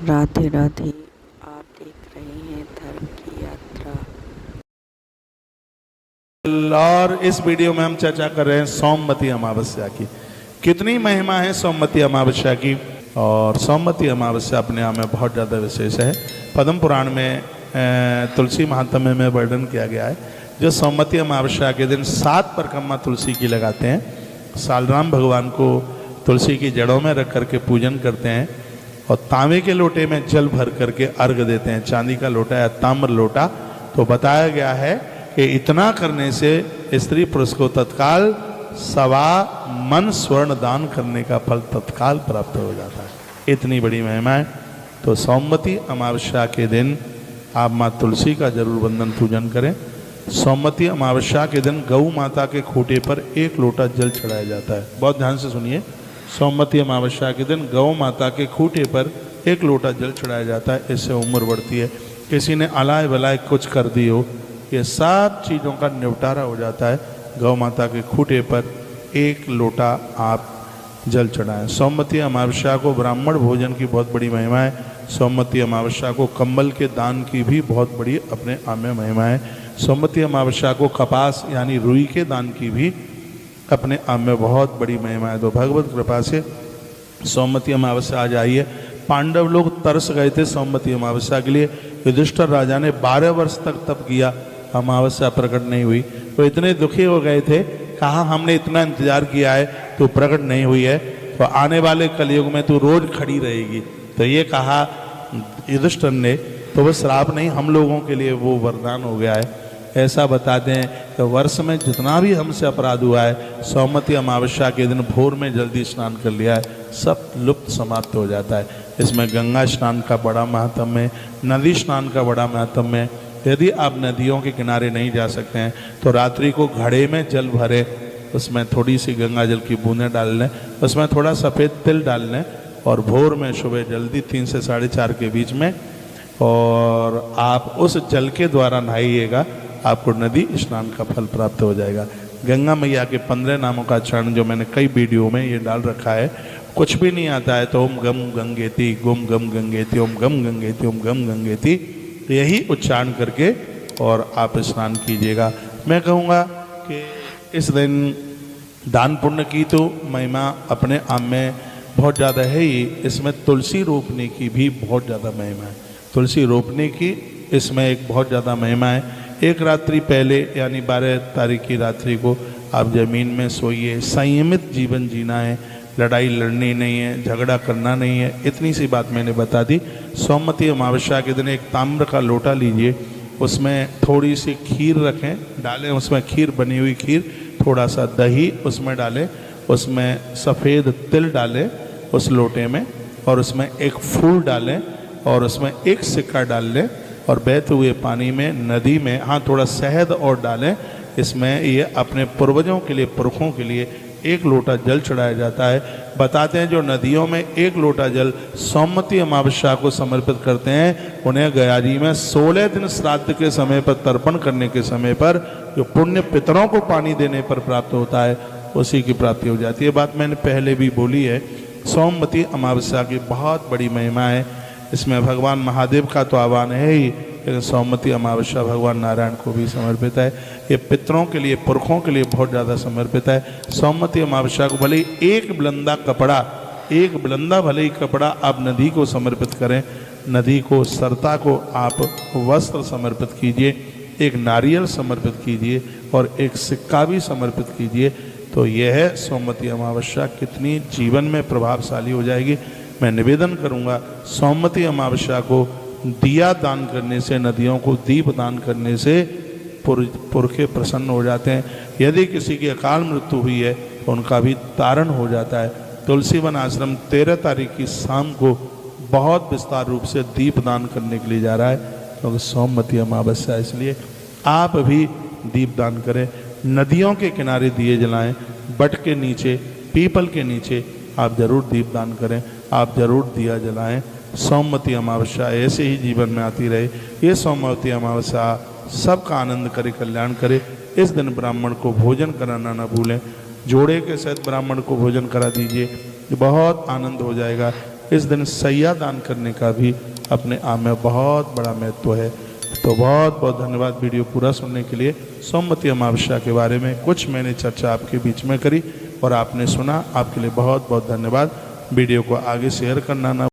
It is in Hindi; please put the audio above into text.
राधे राधे। आप देख रहे हैं धर्म की यात्रा। और इस वीडियो में हम चर्चा कर रहे हैं सोमवती अमावस्या की। कितनी महिमा है सोमवती अमावस्या की। और सोमवती अमावस्या अपने आप में बहुत ज़्यादा विशेष है। पद्म पुराण में तुलसी महात्म्य में वर्णन किया गया है। जो सोमवती अमावस्या के दिन 7 परिक्रमा तुलसी की लगाते हैं। सालराम भगवान को तुलसी की जड़ों में रख करके पूजन करते हैं और तांबे के लोटे में जल भर करके अर्घ देते हैं। चांदी का लोटा या ताम्र लोटा। तो बताया गया है कि इतना करने से स्त्री पुरुष को तत्काल 1.25 मन स्वर्ण दान करने का फल तत्काल प्राप्त हो जाता है। इतनी बड़ी महिमा है। तो सोमवती अमावस्या के दिन आप माँ तुलसी का जरूर वंदन पूजन करें। सोमवती अमावस्या के दिन गौ माता के खूंटे पर 1 लोटा जल चढ़ाया जाता है। बहुत ध्यान से सुनिए। सोमवती अमावस्या के दिन गौ माता के खूंटे पर 1 लोटा जल चढ़ाया जाता है। इससे उम्र बढ़ती है। किसी ने अलाय बलाय कुछ कर दी हो, ये सब चीज़ों का निपटारा हो जाता है। गौ माता के खूंटे पर 1 लोटा आप जल चढ़ाएं। सोमवती अमावस्या को ब्राह्मण भोजन की बहुत बड़ी महिमा है। सोमवती अमावस्या को कंबल के दान की भी बहुत बड़ी अपने आप में महिमा है। सोमवती अमावस्या को कपास यानी रुई के दान की भी अपने आप में बहुत बड़ी महिमा है। तो भगवत कृपा से सोमवती अमावस्या आज आई है। पांडव लोग तरस गए थे सोमवती अमावस्या के लिए। युधिष्ठिर राजा ने 12 वर्ष तक तप किया, अमावस्या प्रकट नहीं हुई। तो इतने दुखी हो गए थे, कहा हमने इतना इंतजार किया है तो प्रकट नहीं हुई है, तो आने वाले कलयुग में तू रोज खड़ी रहेगी। तो ये कहा युधिष्ठिर ने। तो वो श्राप नहीं, हम लोगों के लिए वो वरदान हो गया है। ऐसा बताते हैं कि वर्ष में जितना भी हमसे अपराध हुआ है, सोमवती अमावस्या के दिन भोर में जल्दी स्नान कर लिया है, सब लुप्त समाप्त हो जाता है। इसमें गंगा स्नान का बड़ा महत्व है, नदी स्नान का बड़ा महत्व है। यदि आप नदियों के किनारे नहीं जा सकते हैं तो रात्रि को घड़े में जल भरे, उसमें थोड़ी सी गंगा जल की बूंदें डाल लें, उसमें थोड़ा सफ़ेद तिल डाल लें और भोर में सुबह जल्दी 3 से 4:30 के बीच में, और आप उस जल के द्वारा नहाइएगा, आपको नदी स्नान का फल प्राप्त हो जाएगा। गंगा मैया के 15 नामों का चरण जो मैंने कई वीडियो में ये डाल रखा है। कुछ भी नहीं आता है तो ओम गम गंगेति, गुम गम गंगेति, ओम गम गंगेति, ओम गम गंगेति, यही उच्चारण करके और आप स्नान कीजिएगा। मैं कहूँगा कि इस दिन दान पुण्य की तो महिमा अपने आप में बहुत ज़्यादा है ही। इसमें तुलसी रोपने की भी बहुत ज़्यादा महिमा है। तुलसी रोपने की इसमें एक बहुत ज़्यादा महिमा है। एक रात्रि पहले यानी 12 तारीख की रात्रि को आप ज़मीन में सोइए। संयमित जीवन जीना है, लड़ाई लड़नी नहीं है, झगड़ा करना नहीं है। इतनी सी बात मैंने बता दी। सोमवती अमावस्या के दिन एक ताम्र का लोटा लीजिए, उसमें थोड़ी सी खीर रखें, डालें उसमें खीर, बनी हुई खीर, थोड़ा सा दही उसमें डालें, उसमें सफ़ेद तिल डालें उस लोटे में, और उसमें एक फूल डालें और उसमें एक सिक्का डाल लें और बहते हुए पानी में, नदी में, हाँ थोड़ा शहद और डालें। इसमें ये अपने पूर्वजों के लिए, पुरखों के लिए 1 लोटा जल चढ़ाया जाता है। बताते हैं जो नदियों में 1 लोटा जल सोमवती अमावस्या को समर्पित करते हैं, उन्हें गया जी में 16 दिन श्राद्ध के समय पर, तर्पण करने के समय पर, जो पुण्य पितरों को पानी देने पर प्राप्त होता है, उसी की प्राप्ति हो जाती है। बात मैंने पहले भी बोली है। सोमवती अमावस्या की बहुत बड़ी महिमा है। इसमें भगवान महादेव का तो आह्वान है ही, लेकिन सोमवती अमावस्या भगवान नारायण को भी समर्पित है। ये पितरों के लिए, पुरखों के लिए बहुत ज़्यादा समर्पित है। सोमवती अमावस्या को भले ही एक बिलंदा भले ही कपड़ा आप नदी को समर्पित करें, नदी को, सरता को आप वस्त्र समर्पित कीजिए, एक नारियल समर्पित कीजिए और एक सिक्का भी समर्पित कीजिए, तो यह है सोमवती अमावस्या कितनी जीवन में प्रभावशाली हो जाएगी। मैं निवेदन करूंगा, सोमवती अमावस्या को दिया दान करने से, नदियों को दीप दान करने से पुरखे प्रसन्न हो जाते हैं। यदि किसी की अकाल मृत्यु हुई है तो उनका भी तारण हो जाता है। तुलसीवन आश्रम 13 तारीख की शाम को बहुत विस्तार रूप से दीप दान करने के लिए जा रहा है, क्योंकि सोमवती अमावस्या, इसलिए आप भी दीप दान करें। नदियों के किनारे दिए जलाएं, बट के नीचे, पीपल के नीचे आप जरूर दीप दान करें, आप जरूर दिया जलाएं। सोमवती अमावस्या ऐसे ही जीवन में आती रहे। ये सोमवती अमावस्या सबका आनंद करे, कल्याण करे। इस दिन ब्राह्मण को भोजन कराना ना भूलें। जोड़े के सहित ब्राह्मण को भोजन करा दीजिए, बहुत आनंद हो जाएगा। इस दिन सैया दान करने का भी अपने आप में बहुत बड़ा महत्व है। तो बहुत बहुत धन्यवाद वीडियो पूरा सुनने के लिए। सोमवती अमावस्या के बारे में कुछ मैंने चर्चा आपके बीच में करी और आपने सुना, आपके लिए बहुत बहुत धन्यवाद। वीडियो को आगे शेयर करना ना